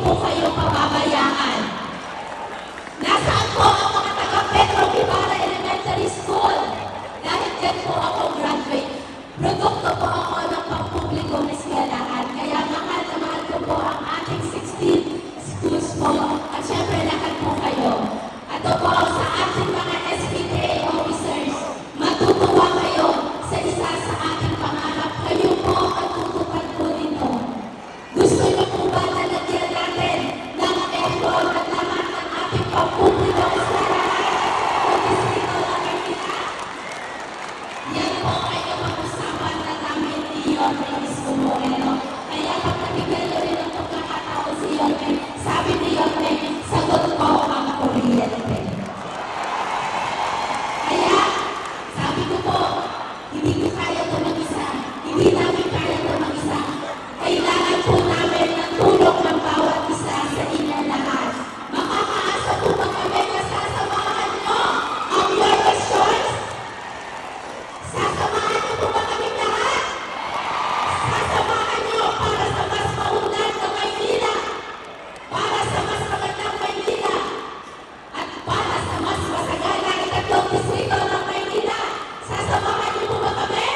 po kayo pababayaan. Nasaan po ang mga taga Pedro Guevara Elementary School? Dahil dyan po ako graduate. Produkto po ako ng pampublikong eskwelahan. Kaya mahal na mahal ko po ang ating 16 schools po. At syempre lahat po kayo. Ato po sa ating mga SPTA officers. Matutuwa kayo sa isa sa ating pangarap. Kayo po ang tutupad po nito. Gusto niyo po ba na lagyan natin ng effort at lahat ng ating pampublikong eskwelahan? Pag-isito lang ang kita. Yan po ay napag-usapan na namin ni Yorme Isko Moreno. Kaya pag nabigyan nyo rin ang pagkakataon si Yorme, sabi ni Yorme, sagot ko ang kuryente. Kaya, sabi ko po, hindi ko kaya ito mag-isa. Hindi namin kaya ito mag-isa. Kailangan po namin ng tulong ng bawat isa sa inyo lahat. Makakaasa po ba kami na sasamahan nyo ang Yorme's Choice? Sasamahan niyo po ba kami lahat? Sasamahan niyo para sa mas maunlad na Maynila, para sa mas magandang Maynila, at para sa mas masagalang ikatlong distrito ng Maynila. Sasamahan niyo po ba kami?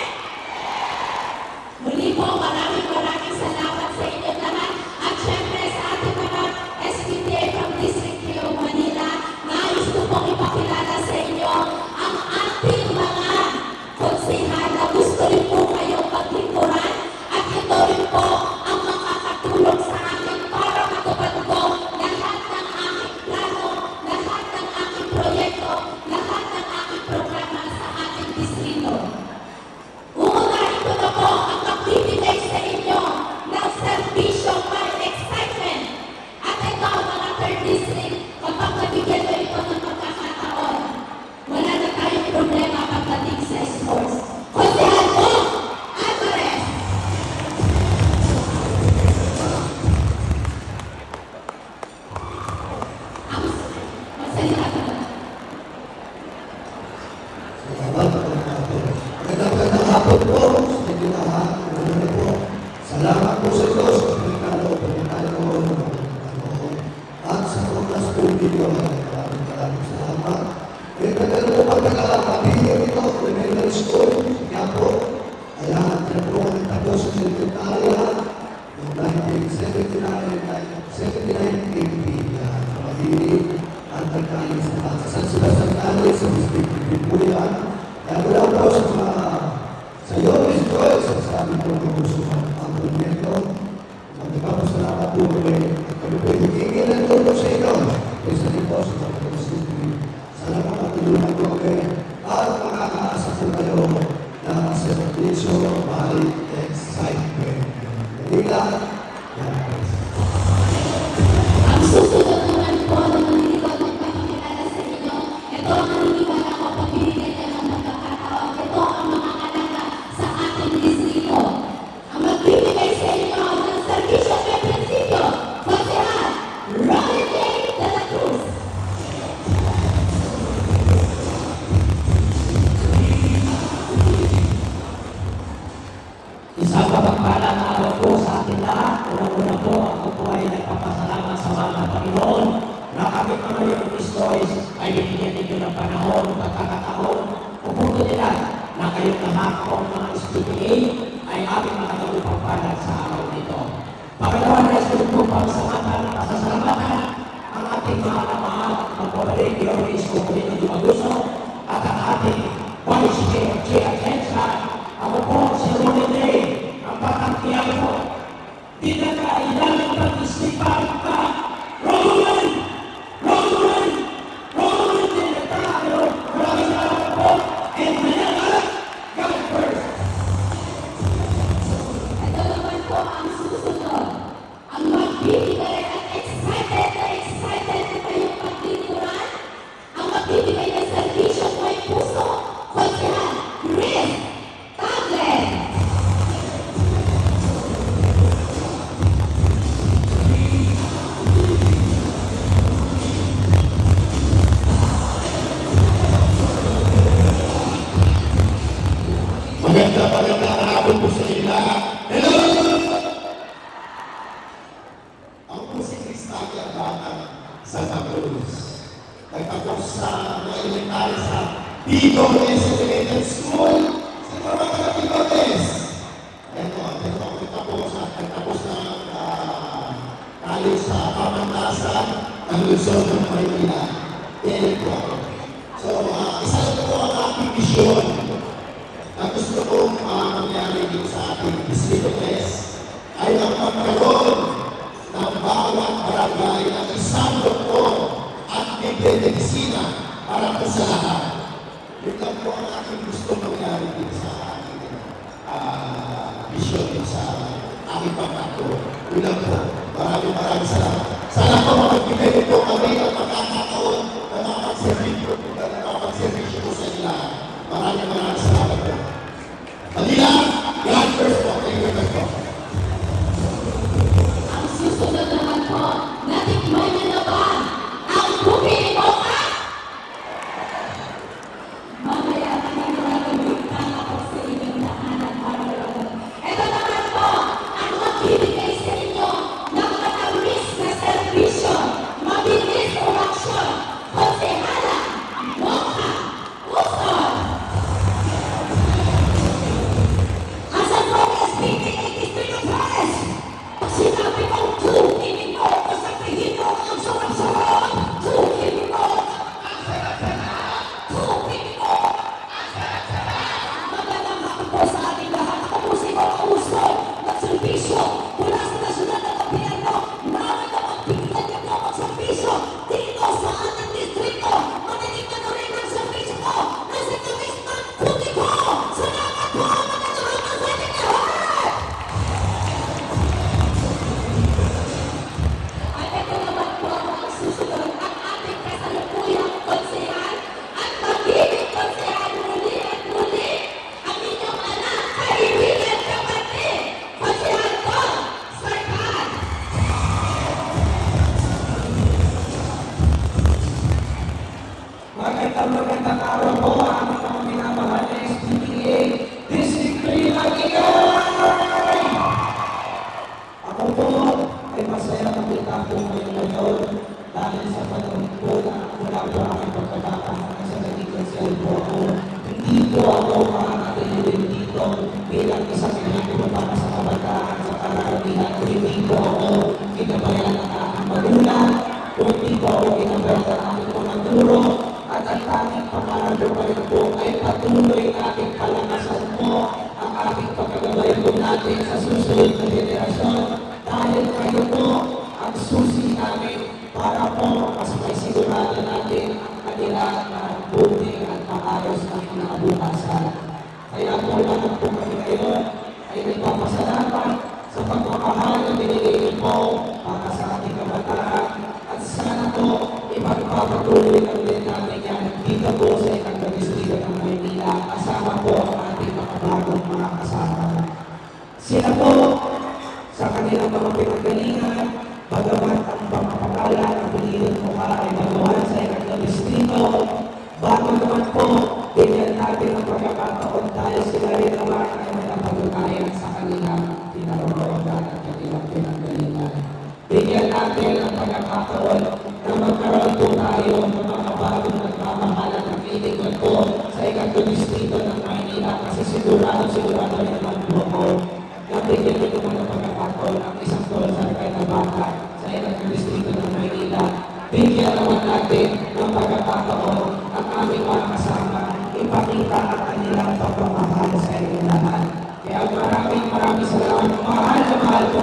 Muli po, maraming salamat sa inyo lahat. At syempre sa ating mga SPTA from District 3 of Manila, nais ko pong ipakilala sa inyo ang ating mga konsehal na gusto rin po kayong paglingkuran at ito rin po ang makakatulong sa akin para matupad ko lahat ng aking plano, lahat ng aking proyekto, lahat ng aking programa sa ating distrito. Uunahin ko na po ang magbibigay sa inyo ng serbisyo may excitement. At ito ang mga third district, kapag nabigyan ko ito ng pagkakataon, wala na tayong problema pagdating sa sports. Konsehal po, Alvarez! Ang magsalita ka na. Magandang hapon po sa inyo lahat. Salamat po sa Diyos sa pagkakataon at sa mga school video. Maraming salamat. May pagkakataon po pagkakapabigyan ito elementary school. Kaya po, ayan, po ang tapos sa sekretarya noong 1979 Pag-ibig at pagkain sa San Sebastian College sa District Pipulian. Kaya wala po sa Yorme's Choice, sa amin po ng gusto ang proyekto. Magkakapasalamat po kami at kami po higingin ng tulong sa inyo. Isa rin po sa mga District. Sana po matulungan po kami at makakaasa po kayo na serbisyo may excitement. Manila, Ang susunod naman po na maniligaw ng pagkakilala sa inyo, ito ang naniniwala ko pagbibigyan niya ng pagkakataon. Ito ang mga alaga sa ating distrito. Ang magbibigay sa inyo ng serbisyo may prinsipyo, Konsehal Ronnie J. De La Cruz. Isang mapagpalang araw po sa ating lahat. Unang-una po, ako po ay nagpapasalamat sa mga Panginoon na kami po yung Choice ay binigyan ninyo ng panahon, pagkakataon, oportunidad na kayong lahat po mga SPTA ay aming mga nagpapalad sa araw nito. Panginoon, nais po pagsamatan at pasasalamatan ang ating mga namahal ng Pabalik, yung Isko Moreno Dumaguso at ang ating Vice Chair Atienza. Ako po si Ronnie J. ang patangkiyan po. Di na kailangan pag-isipan ka. Ronnie! Din na tayo. Maraming salamat po. And Manila, God first. Ito naman po ang susunod. Ang magbibigay Sakyabangan Santa Cruz. Nagtapos sa elementary sa Bigones Elementary School. Sa mga Bigones. Ito, nagtapos ng college sa Pamantasan ng Luzon ng Maynila. Ito. So, isa na po ang aking misyon na gusto kong mangyari dito sa ating Distrito West ay ang magkaroon ng bawat barangay ng isang doktor at medisina para po sa lahat. Yun lang po ang aking gusto mangyari dito sa aking misyon sa aking pangako. Yun lang po. Maraming salamat. Sana po magbigay po kami ng pagkakataon na makapagservisyo po sa inyo. Maraming salamat po. Manila, God first po. Thank you very much. Ang susunod naman po, natikman niyo na ba ang bumili mo ka? Mamaya kami nakagalitan ako sa inyong nakanan araw-araw. Ito naman po, ang magbibigay sa inyo ng matamis na servisyo, mabilis o aksyon, konsehala, Mocha Uson. As a promise, pinigil ito yung promise. Sinabi kong tukin mo ko sa tingin mo ang sarap-sarap. Tukin mo ang sarap-sarap. Tukin mo ang sarap-sarap. Magandang hapon po sa ating lahat. Ako po si Mocha Uson ng servisyo mula sa nasyonal na gobyerno. Namin na magbigyan niyo po ang servisyo dito sa ating distrito. Manitignan na rin ang servisyo ko. Nasa tamis ng tukin ko. Salamat po. Magandang hapon sa ating lahat. At ito naman po ang susunod ang ating kasalukuyang konsehal at magiging konsehal muli at muli ang inyong anak, kaibigan, kapatid, konsehal ko, Sarkan. Magandang araw po ang mga minamahal na SPPA District 3 Lagay! Ako po ay masaya nakita po ngayon dahil sa panahon po na wala po aking pagkakataon sa naging konsyal po ako. Hindi po ako makakatulong dito bilang isang pinagpo para sa kabataan sa karamihan. Hindi po ako kinabayan ng aking magulang. Hindi po ako kinabayan ng aking mga guro. At ang tanging pangalan po ay patuloy aking kalakasan po ang aking pagkagabay po natin sa susunod na henerasyon. Dahil kayo po ang susi namin para po mas may sigurado natin ang kanilang buti at maayos na kinabukasan. Kaya po lahat po kami ngayon ay nagpapasalamat sa pagmamahal na binigay niyo po para sa ating kabataan. At sana po ipagpapatuloy lang din namin yan dito po sa ikang distrito ng Maynila. Kasama po ang ating mga bagong mga kasama. Sila po sa kanilang mga pinagalingan, bagamat ang pamapagalan ng pinilin mo ay magawan sa ikang distrito, bago naman po, ganyan natin ang pagkakataon tayo sila rin naman ay magpapagulayan sa kanilang pinarorogan at kanilang pinagalingan. Bigyan natin ang pagkakataon na magkaroon po tayo ng mga bagong nagmamahal at nakikinig po sa ikang distrito ng Maynila kasi sigurado naman po ako na bigyan nito ng pagkakataon ang isang tulsar kay na bata sa ikang distrito ng Maynila. Bigyan naman natin ng pagkakataon ang aming mga kasama ipakita ang kanilang pagmamahal sa inyo lahat. Kaya maraming salamat. Mahal na mahal po